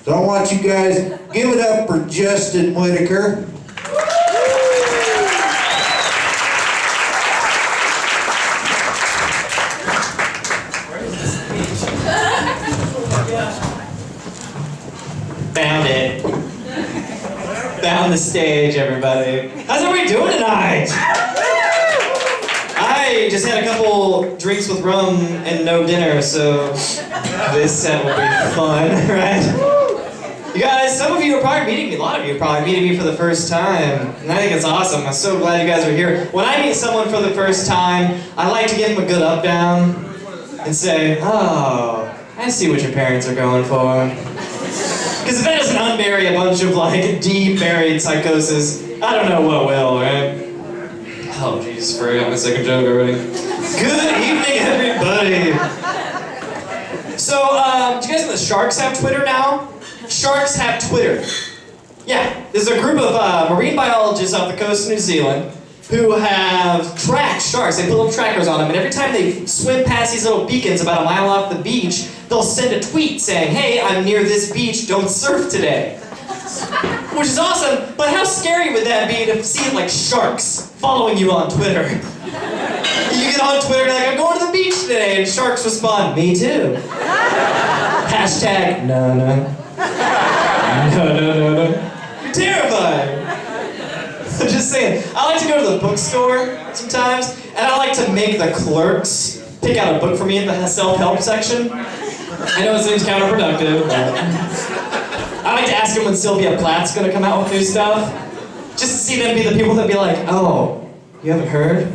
So I want you guys, give it up for Justin Whittaker. Found it. Found the stage, everybody. How's everybody doing tonight? I just had a couple drinks with rum and no dinner, so this set will be fun, right? You guys, some of you are probably meeting me, a lot of you are probably meeting me for the first time, and I think it's awesome. I'm so glad you guys are here. When I meet someone for the first time, I like to give them a good up-down and say, oh, I see what your parents are going for. Because if that doesn't unbury a bunch of, like, deep buried psychosis, I don't know what will, right? Oh, Jesus, I forgot my second joke already. Good evening, everybody! So, do you guys know the sharks have Twitter now? Sharks have Twitter. Yeah, there's a group of marine biologists off the coast of New Zealand who have tracked sharks. They put little trackers on them, and every time they swim past these little beacons about a mile off the beach, they'll send a tweet saying, hey, I'm near this beach, don't surf today. Which is awesome, but how scary would that be to see, like, sharks following you on Twitter? You get on Twitter and like, I'm going to the beach today, and sharks respond, me too. Hashtag, no. No. You're terrifying. I'm just saying, I like to go to the bookstore sometimes, and I like to make the clerks pick out a book for me in the self-help section. I know it seems counterproductive, but I like to ask them when Sylvia Plath's gonna come out with new stuff, just to see them be the people that be like, oh, you haven't heard?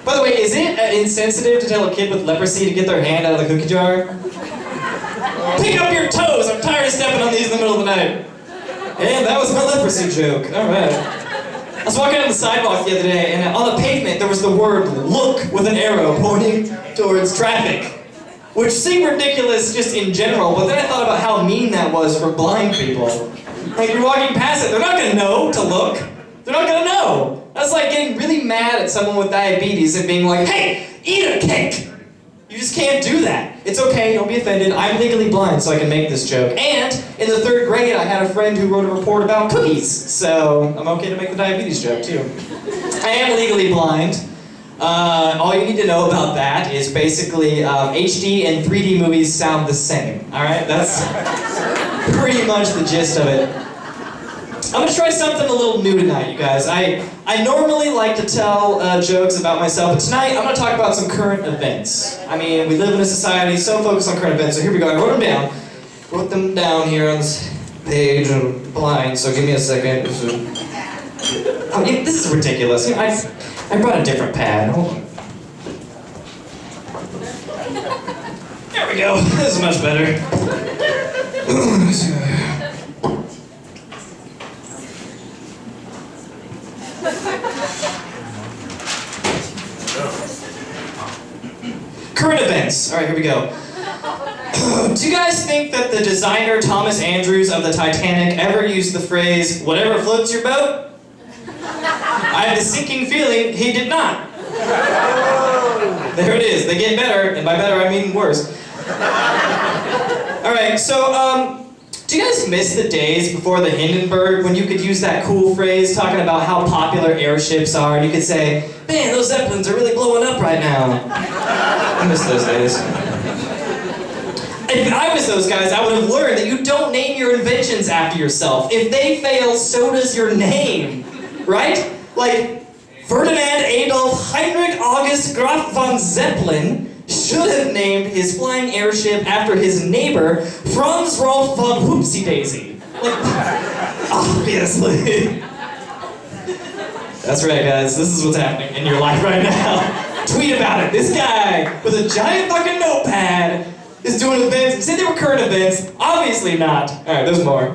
By the way, is it insensitive to tell a kid with leprosy to get their hand out of the cookie jar? Pick up your toes, I'm tired of stepping on these in the middle of the night. And that was my leprosy joke, alright. I was walking on the sidewalk the other day, and on the pavement there was the word look with an arrow pointing towards traffic. Which seemed ridiculous just in general, but then I thought about how mean that was for blind people. Like, you're walking past it, they're not gonna know to look. They're not gonna know. That's like getting really mad at someone with diabetes and being like, hey, eat a cake! You just can't do that. It's okay, don't be offended. I'm legally blind, so I can make this joke. And in the 3rd grade, I had a friend who wrote a report about cookies, so I'm okay to make the diabetes joke, too. I am legally blind. All you need to know about that is basically HD and 3D movies sound the same, alright? That's pretty much the gist of it. I'm gonna try something a little new tonight, you guys. I normally like to tell jokes about myself, but tonight I'm gonna talk about some current events. I mean, we live in a society so focused on current events, so here we go. I wrote them down. Wrote them down here on this page. I'm blind, so give me a second. Oh, yeah, this is ridiculous. I brought a different pad. Hold on. There we go. This is much better. Current events. All right, here we go. Do you guys think that the designer Thomas Andrews of the Titanic ever used the phrase, whatever floats your boat? I have the sinking feeling he did not. There it is. They get better, and by better I mean worse. Alright, so, do you guys miss the days before the Hindenburg when you could use that cool phrase talking about how popular airships are, and you could say, man, those Zeppelins are really blowing up right now. I miss those days. If I was those guys, I would have learned that you don't name your inventions after yourself. If they fail, so does your name. Right? Like, Ferdinand Adolf Heinrich August Graf von Zeppelin should have named his flying airship after his neighbor, Franz Rolf von Whoopsie Daisy. Like, obviously. That's right, guys. This is what's happening in your life right now. Tweet about it. This guy with a giant fucking notepad is doing events. You said they were current events. Obviously not. Alright, there's more.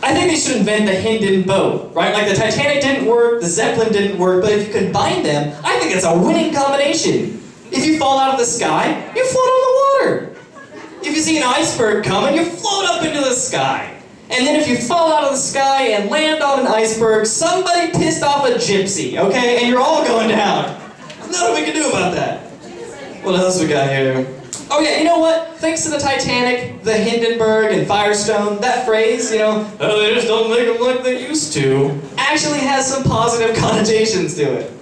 I think they should invent the Hinden boat, right? Like the Titanic didn't work, the Zeppelin didn't work, but if you combine them, I think it's a winning combination. If you fall out of the sky, you float on the water. If you see an iceberg coming, you float up into the sky. And then if you fall out of the sky and land on an iceberg, somebody pissed off a gypsy, okay? And you're all going down. There's nothing we can do about that. What else we got here? Oh yeah, you know what? Thanks to the Titanic, the Hindenburg, and Firestone, that phrase, you know, oh, they just don't make them like they used to, actually has some positive connotations to it.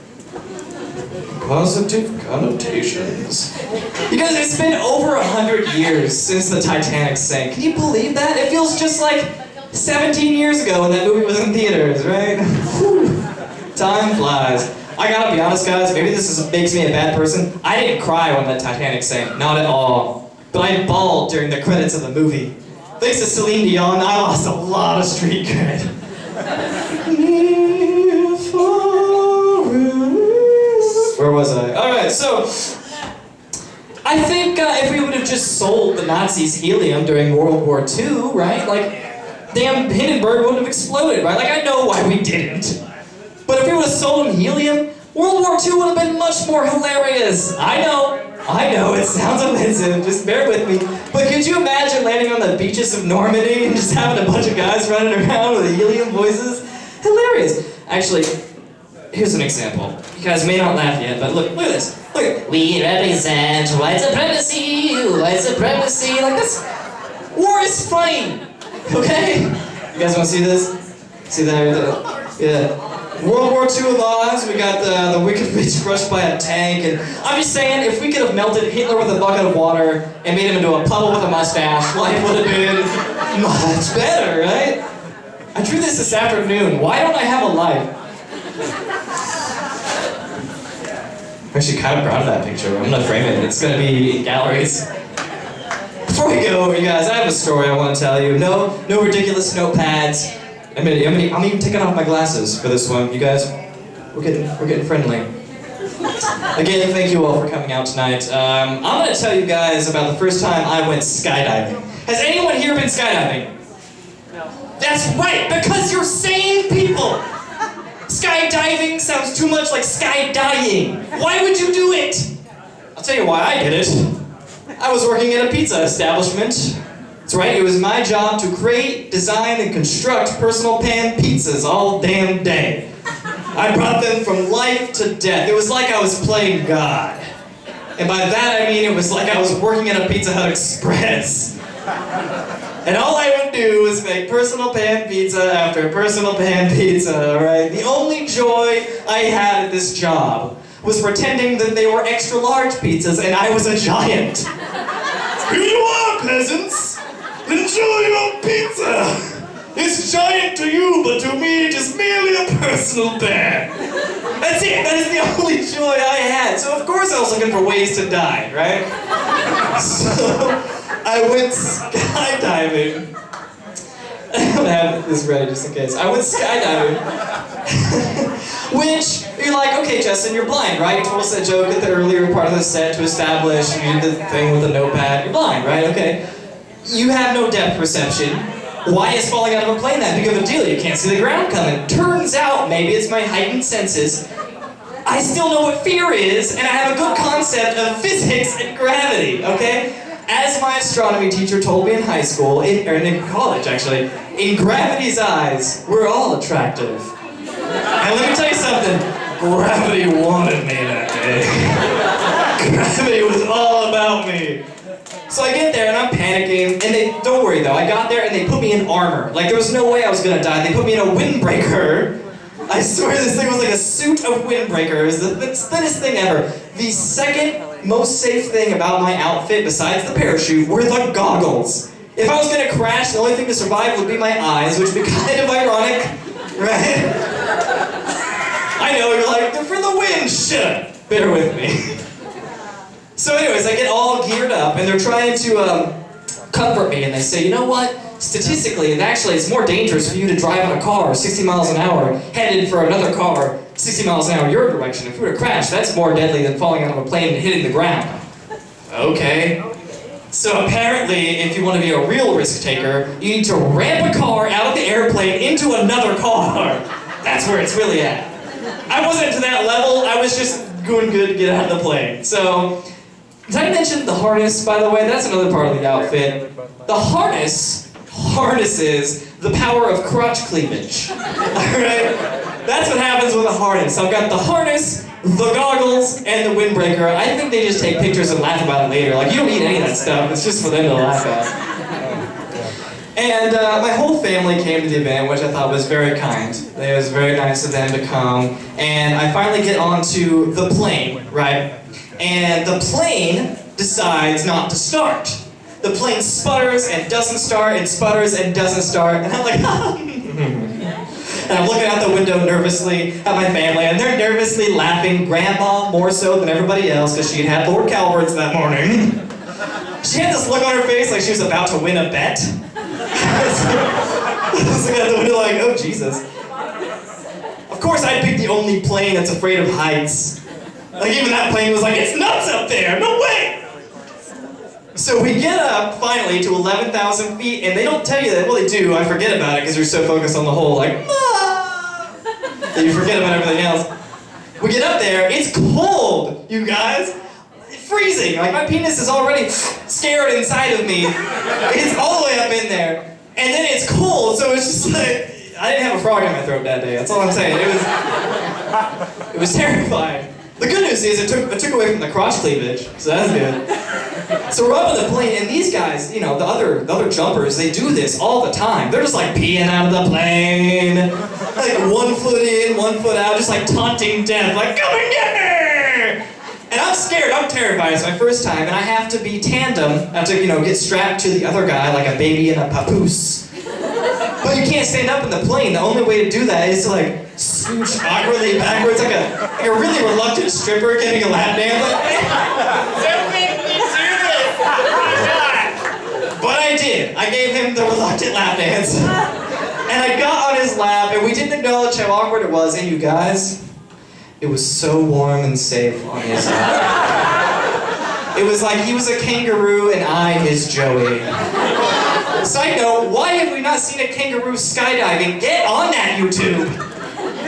Positive connotations. Because it's been over 100 years since the Titanic sank. Can you believe that? It feels just like 17 years ago when that movie was in theaters, right? Time flies. I gotta be honest, guys, maybe makes me a bad person. I didn't cry when the Titanic sank, not at all. But I bawled during the credits of the movie. Thanks to Celine Dion, I lost a lot of street cred. Where was I? Alright, so I think if we would have just sold the Nazis helium during World War II, right? Like, damn Hindenburg wouldn't have exploded, right? Like, I know why we didn't. But if we would have sold them helium, World War II would have been much more hilarious. I know, it sounds offensive, just bear with me. But could you imagine landing on the beaches of Normandy and just having a bunch of guys running around with helium voices? Hilarious. Actually, here's an example. You guys may not laugh yet, but look at this. Look, we represent white supremacy, white supremacy. Like this, war is funny, okay? You guys want to see this? See that? Yeah. World War II lives, we got the wicked bitch crushed by a tank, and I'm just saying, if we could have melted Hitler with a bucket of water and made him into a puddle with a mustache, life would have been much better, right? I drew this afternoon. Why don't I have a life? I'm actually kind of proud of that picture. I'm gonna frame it. It's gonna be in galleries. Before we go, you guys, I have a story I want to tell you. No ridiculous notepads. I'm even taking off my glasses for this one. You guys, we're getting friendly. Again, thank you all for coming out tonight. I'm gonna tell you guys about the first time I went skydiving. Has anyone here been skydiving? No. That's right, because you're sane people. Skydiving sounds too much like skydying. Why would you do it? I'll tell you why I did it. I was working at a pizza establishment. That's right, it was my job to create, design, and construct personal pan pizzas all damn day. I brought them from life to death. It was like I was playing God. And by that I mean it was like I was working at a Pizza Hut Express. And all I would do was make personal pan pizza after personal pan pizza, right? The only joy I had at this job was pretending that they were extra large pizzas and I was a giant. Here you are, peasants! Enjoy your pizza! It's giant to you, but to me, just merely a personal pan. That's it, that is the only joy I had. So of course I was looking for ways to die, right? So I went skydiving. I'm gonna have this ready just in case. I went skydiving. Which, you're like, okay, Justin, you're blind, right? You told us that joke at the earlier part of the set to establish you did the thing with the notepad. You're blind, right? Okay. You have no depth perception. Why is falling out of a plane that big of a deal? You can't see the ground coming. Turns out, maybe it's my heightened senses, I still know what fear is, and I have a good concept of physics and gravity, okay? As my astronomy teacher told me in high school, or in college actually, in gravity's eyes, we're all attractive. And let me tell you something, gravity wanted me that day. Gravity was all about me. So I get there and I'm panicking, and don't worry though, I got there and they put me in armor. Like there was no way I was gonna die. They put me in a windbreaker. I swear this thing was like a suit of windbreakers, the thinnest thing ever. The second most safe thing about my outfit, besides the parachute, were the goggles. If I was gonna crash, the only thing to survive would be my eyes, which would be kind of ironic, right? I know, you're like, they're for the wind, shut up. Bear with me. So anyways, I get all geared up, and they're trying to comfort me, and they say, you know what? Statistically, it's more dangerous for you to drive in a car 60 miles an hour, headed for another car 60 miles an hour your direction. If you were to crash, that's more deadly than falling out of a plane and hitting the ground. Okay. So apparently, if you want to be a real risk taker, you need to ramp a car out of the airplane into another car. That's where it's really at. I wasn't to that level, I was just doing good to get out of the plane. So, did I mention the harness, by the way? That's another part of the outfit. The harness harnesses the power of crotch cleavage. Alright? That's what happens with a harness. I've got the harness the goggles, and the windbreaker. I think they just take pictures and laugh about it later. Like, you don't need any of that stuff. It's just for them to laugh at. And my whole family came to the event, which I thought was very kind. It was very nice of them to come. And I finally get onto the plane, right? And the plane decides not to start. The plane sputters and doesn't start, and sputters and doesn't start. And I'm like, and I'm looking out the window nervously at my family, and they're nervously laughing, Grandma more so than everybody else, because she had Lord Calvert's that morning. She had this look on her face like she was about to win a bet. I was looking out the window like, oh Jesus. Of course I picked the only plane that's afraid of heights. Like, even that plane was like, it's nuts up there, no way! So we get up, finally, to 11,000 feet, and they don't tell you that. Well, they do. I forget about it because you're so focused on the whole, like, that you forget about everything else. We get up there. It's cold, you guys. It's freezing. Like, my penis is already scared inside of me. It's all the way up in there. And then it's cold, so it's just like, I didn't have a frog in my throat that day. That's all I'm saying. It was terrifying. The good news is it took away from the crotch cleavage, so that's good. So we're up on the plane, and these guys, you know, the other jumpers, they do this all the time. They're just like peeing out of the plane, like 1 foot in, 1 foot out, just like taunting death, like, come and get me! And I'm scared, I'm terrified. It's my first time, and I have to be tandem. I have to, you know, get strapped to the other guy like a baby in a papoose. But you can't stand up in the plane. The only way to do that is to like scooch awkwardly backwards, like a really reluctant stripper getting a lap dance. Like, don't make me do this! But I did. I gave him the reluctant lap dance. And I got on his lap, and we didn't acknowledge how awkward it was. And you guys, it was so warm and safe on his lap. It was like he was a kangaroo and I his Joey. Side note, why have we not seen a kangaroo skydiving? Get on that, YouTube!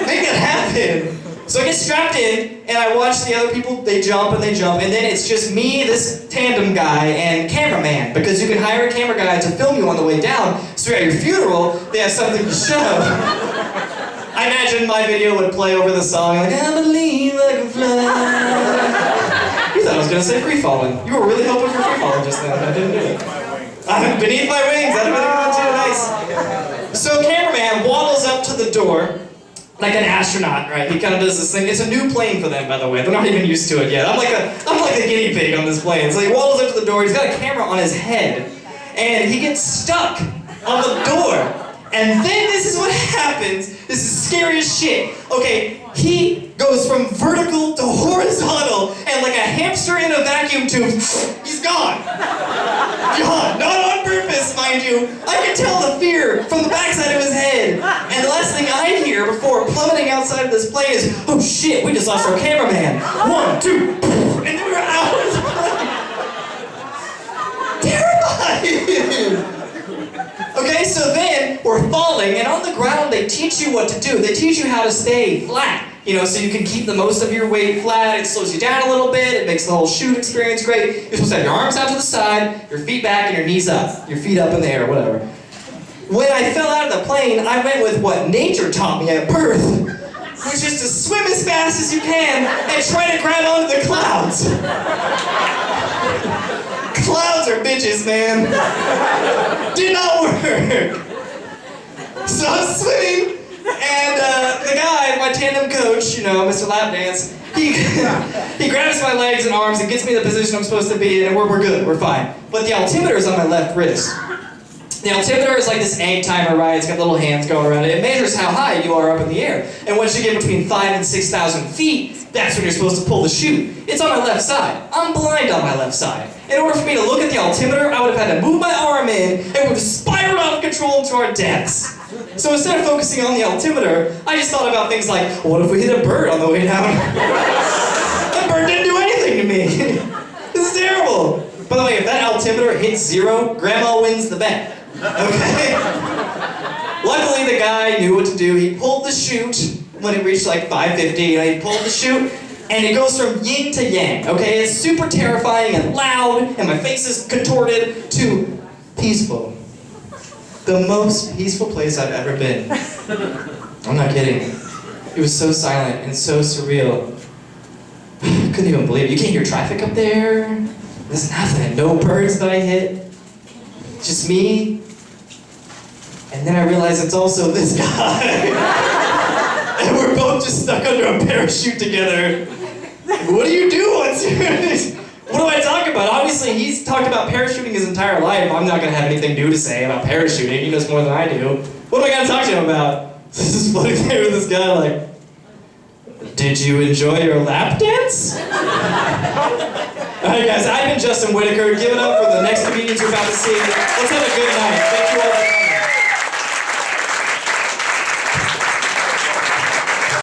Make it happen! So I get strapped in, and I watch the other people, they jump, and then it's just me, this tandem guy, and cameraman, because you can hire a camera guy to film you on the way down, so at your funeral, they have something to show. I imagine my video would play over the song, like, I believe I can fly. You thought I was gonna say free falling. You were really hoping for free falling just then, I didn't do it. I'm beneath my wings, that'd have been too nice. So cameraman waddles up to the door, like an astronaut, right? He kind of does this thing. It's a new plane for them, by the way. They're not even used to it yet. I'm like a guinea pig on this plane. So he waddles up to the door, he's got a camera on his head, and he gets stuck on the door. And then this is what happens. This is scary as shit. Okay, he goes from vertical to horizontal, and like a hamster in a vacuum tube, he's gone. Gone. Not on purpose, mind you. I can tell the fear from the backside of his head. And the last thing I hear before plummeting outside of this plane is, oh shit, we just lost our cameraman. 1, 2, and then we're out. Terrifying. Okay, so then we're falling, and on the ground they teach you what to do. They teach you how to stay flat, you know, so you can keep the most of your weight flat. It slows you down a little bit. It makes the whole shoot experience great. You're supposed to have your arms out to the side, your feet back, and your knees up. Your feet up in the air, whatever. When I fell out of the plane, I went with what nature taught me at birth, which is to swim as fast as you can and try to grab onto the clouds. Clouds are bitches, man. Did not work. So I was swimming, and the guy, my tandem coach, you know, Mr. Lapdance, he grabs my legs and arms and gets me in the position I'm supposed to be in, and we're good, we're fine. But the altimeter is on my left wrist. The altimeter is like this egg timer, right? It's got little hands going around it. It measures how high you are up in the air. And once you get between 5,000 and 6,000 feet, that's when you're supposed to pull the chute. It's on my left side. I'm blind on my left side. In order for me to look at the altimeter, I would have had to move my arm in, and we would have spiraled out of control into our deaths. So instead of focusing on the altimeter, I just thought about things like, what if we hit a bird on the way down? That bird didn't do anything to me. This is terrible. By the way, if that altimeter hits 0, Grandma wins the bet. Okay? Luckily, the guy knew what to do. He pulled the chute when it reached like 550. You know, he pulled the chute, and it goes from yin to yang. Okay? It's super terrifying and loud, and my face is contorted, to peaceful. The most peaceful place I've ever been. I'm not kidding. It was so silent and so surreal. Couldn't even believe it. You can't hear traffic up there. There's nothing. No birds that I hit. Just me. And then I realized it's also this guy. And we're both just stuck under a parachute together. What do you do once you're... What do I talk about? Obviously, he's talked about parachuting his entire life. I'm not going to have anything new to say about parachuting. He knows more than I do. What am I going to talk to him about? This is floating there with this guy like, did you enjoy your lap dance? Alright guys, I've been Justin Whittaker. Give it up for the next comedians you're about to see. Let's have a good night. Thank you all for coming.